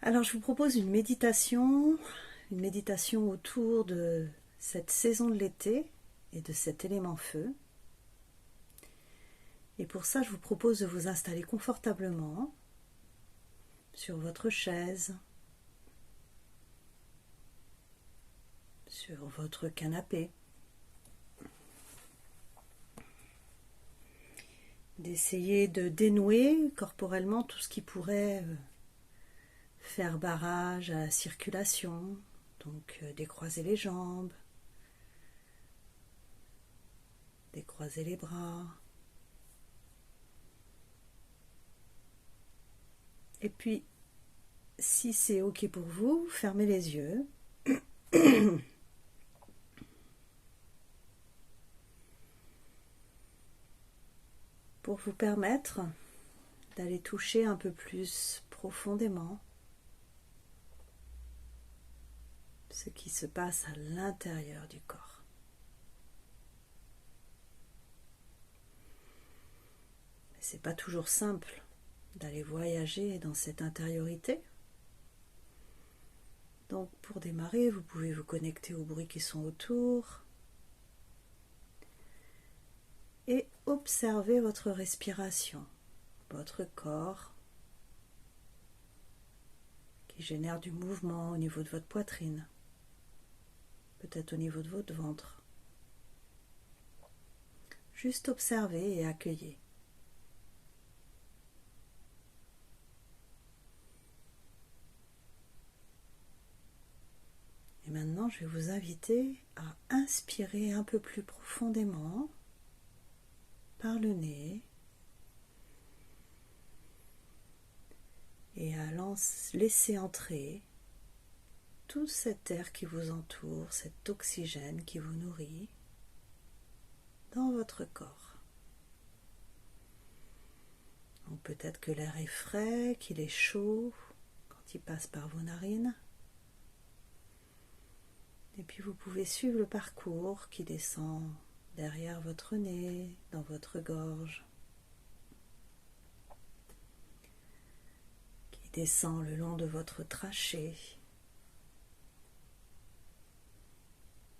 Alors je vous propose une méditation autour de cette saison de l'été et de cet élément feu. Et pour ça, je vous propose de vous installer confortablement sur votre chaise, sur votre canapé, d'essayer de dénouer corporellement tout ce qui pourrait faire barrage à la circulation, donc décroiser les jambes, décroiser les bras. Et puis, si c'est OK pour vous, fermez les yeux. Pour vous permettre d'aller toucher un peu plus profondément ce qui se passe à l'intérieur du corps. C'est pas toujours simple d'aller voyager dans cette intériorité. Donc pour démarrer, vous pouvez vous connecter aux bruits qui sont autour et observer votre respiration, votre corps qui génère du mouvement au niveau de votre poitrine, peut-être au niveau de votre ventre. Juste observer et accueillir. Et maintenant, je vais vous inviter à inspirer un peu plus profondément par le nez et à laisser entrer tout cet air qui vous entoure, cet oxygène qui vous nourrit dans votre corps. Donc peut-être que l'air est frais, qu'il est chaud quand il passe par vos narines. Et puis vous pouvez suivre le parcours qui descend derrière votre nez, dans votre gorge, qui descend le long de votre trachée,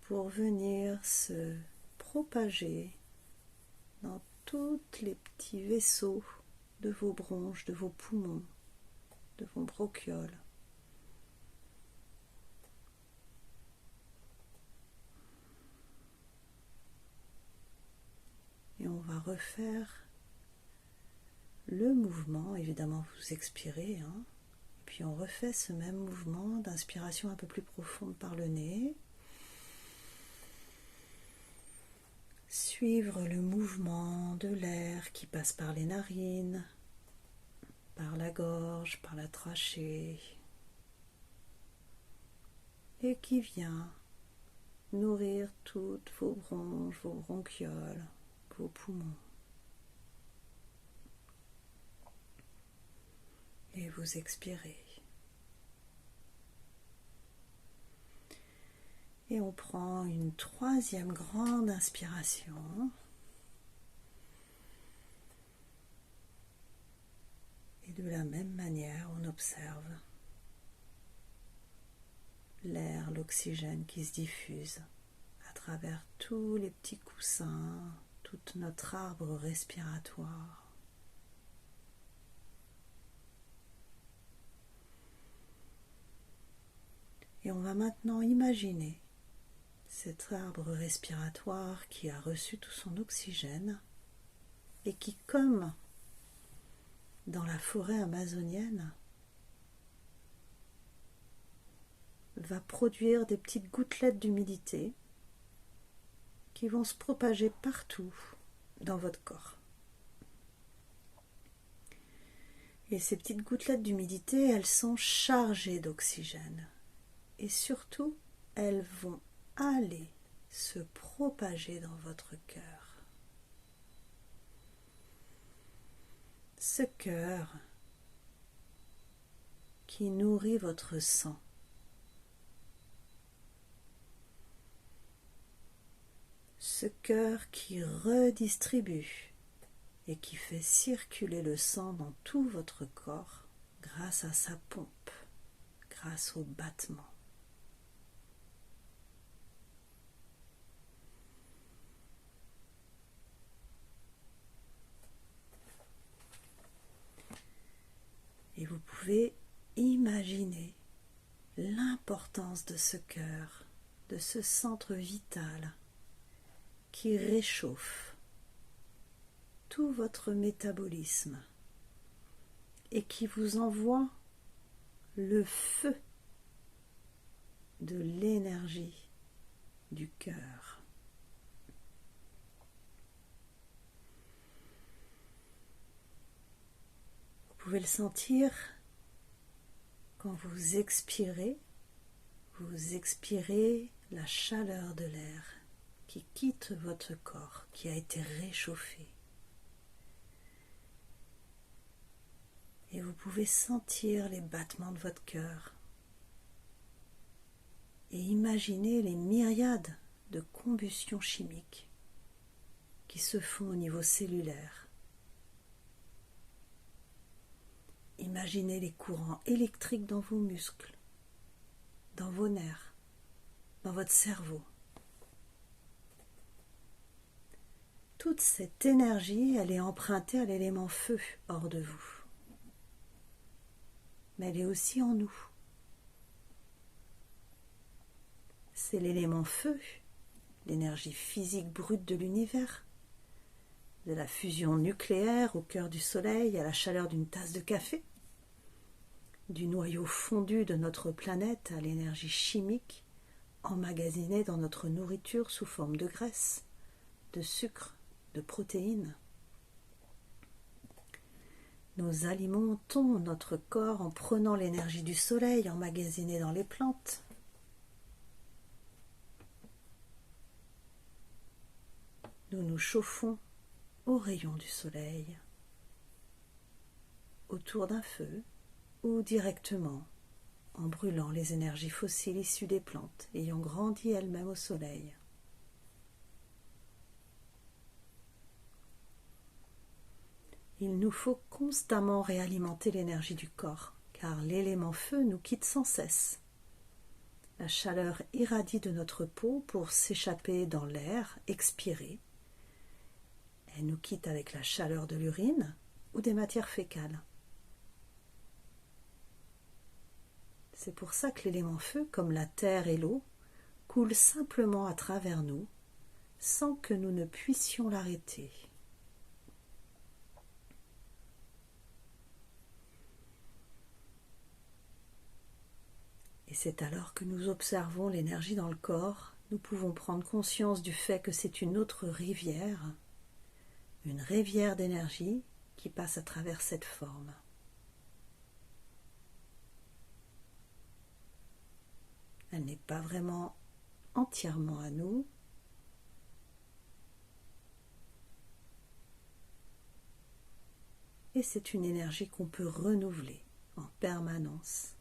pour venir se propager dans tous les petits vaisseaux de vos bronches, de vos poumons, de vos bronchioles. Et on va refaire le mouvement, évidemment vous expirez, et puis on refait ce même mouvement d'inspiration un peu plus profonde par le nez. Suivre le mouvement de l'air qui passe par les narines, par la gorge, par la trachée, et qui vient nourrir toutes vos bronches, vos bronchioles, vos poumons. Et vous expirez. Et on prend une troisième grande inspiration. Et de la même manière, on observe l'air, l'oxygène qui se diffuse à travers tous les petits coussins, tout notre arbre respiratoire. Et on va maintenant imaginer cet arbre respiratoire qui a reçu tout son oxygène et qui, comme dans la forêt amazonienne, va produire des petites gouttelettes d'humidité qui vont se propager partout dans votre corps. Et ces petites gouttelettes d'humidité, elles sont chargées d'oxygène. Et surtout, elles vont aller se propager dans votre cœur. Ce cœur qui nourrit votre sang. Ce cœur qui redistribue et qui fait circuler le sang dans tout votre corps grâce à sa pompe. grâce au battement. Et vous pouvez imaginer l'importance de ce cœur, de ce centre vital qui réchauffe tout votre métabolisme et qui vous envoie le feu de l'énergie du cœur. Vous pouvez le sentir quand vous expirez la chaleur de l'air qui quitte votre corps, qui a été réchauffé. Et vous pouvez sentir les battements de votre cœur et imaginer les myriades de combustions chimiques qui se font au niveau cellulaire. Imaginez les courants électriques dans vos muscles, dans vos nerfs, dans votre cerveau. Toute cette énergie, elle est empruntée à l'élément feu hors de vous. Mais elle est aussi en nous. C'est l'élément feu, l'énergie physique brute de l'univers, de la fusion nucléaire au cœur du soleil à la chaleur d'une tasse de café, du noyau fondu de notre planète à l'énergie chimique emmagasinée dans notre nourriture sous forme de graisse, de sucre, de protéines. Nous alimentons notre corps en prenant l'énergie du soleil emmagasinée dans les plantes. Nous nous chauffons aux rayons du soleil, autour d'un feu ou directement en brûlant les énergies fossiles issues des plantes ayant grandi elles-mêmes au soleil. Il nous faut constamment réalimenter l'énergie du corps, car l'élément feu nous quitte sans cesse. La chaleur irradie de notre peau pour s'échapper dans l'air, expirer. Elle nous quitte avec la chaleur de l'urine ou des matières fécales. C'est pour ça que l'élément feu, comme la terre et l'eau, coule simplement à travers nous, sans que nous ne puissions l'arrêter. Et c'est alors que nous observons l'énergie dans le corps, nous pouvons prendre conscience du fait que c'est une autre rivière, une rivière d'énergie qui passe à travers cette forme. Elle n'est pas vraiment entièrement à nous, et c'est une énergie qu'on peut renouveler en permanence.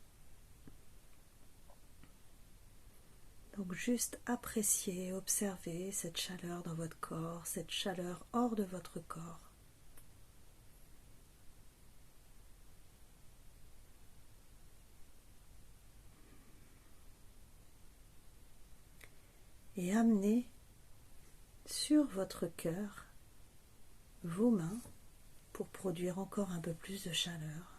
Donc juste apprécier, observer cette chaleur dans votre corps, cette chaleur hors de votre corps. Et amenez sur votre cœur vos mains pour produire encore un peu plus de chaleur.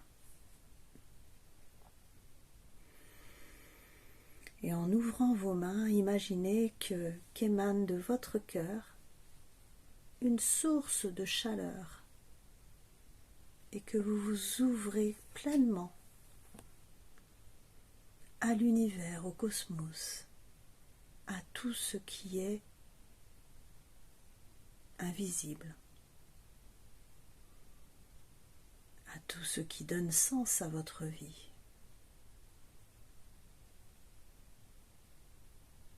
Et en ouvrant vos mains, imaginez qu'émane de votre cœur une source de chaleur et que vous vous ouvrez pleinement à l'univers, au cosmos, à tout ce qui est invisible, à tout ce qui donne sens à votre vie.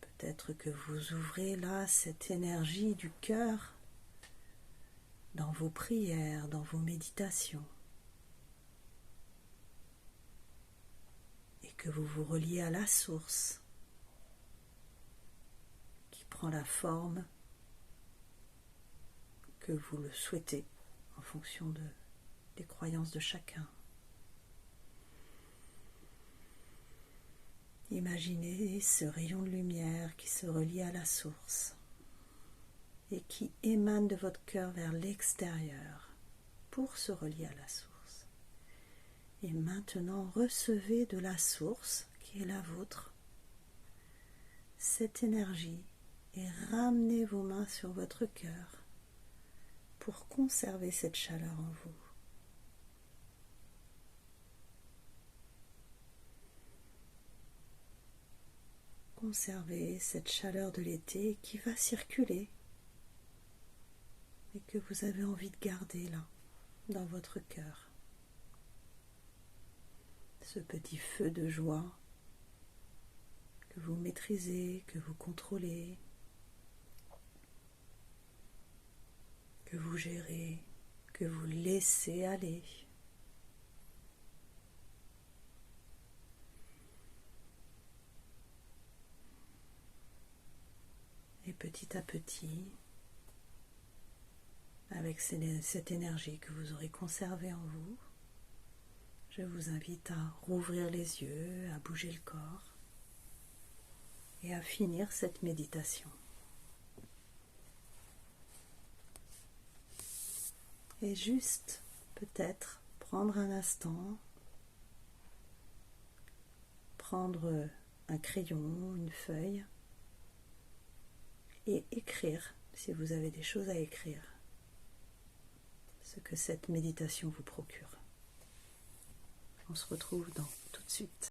Peut-être que vous ouvrez là cette énergie du cœur dans vos prières, dans vos méditations, et que vous vous reliez à la source qui prend la forme que vous le souhaitez en fonction des croyances de chacun. Imaginez ce rayon de lumière qui se relie à la source et qui émane de votre cœur vers l'extérieur pour se relier à la source. Et maintenant, recevez de la source qui est la vôtre cette énergie et ramenez vos mains sur votre cœur pour conserver cette chaleur en vous. Conservez cette chaleur de l'été qui va circuler et que vous avez envie de garder là, dans votre cœur. Ce petit feu de joie que vous maîtrisez, que vous contrôlez, que vous gérez, que vous laissez aller. Et petit à petit, avec cette énergie que vous aurez conservée en vous, je vous invite à rouvrir les yeux, à bouger le corps et à finir cette méditation. Et juste, peut-être, prendre un instant, prendre un crayon, une feuille, et écrire, si vous avez des choses à écrire, ce que cette méditation vous procure. On se retrouve dans tout de suite.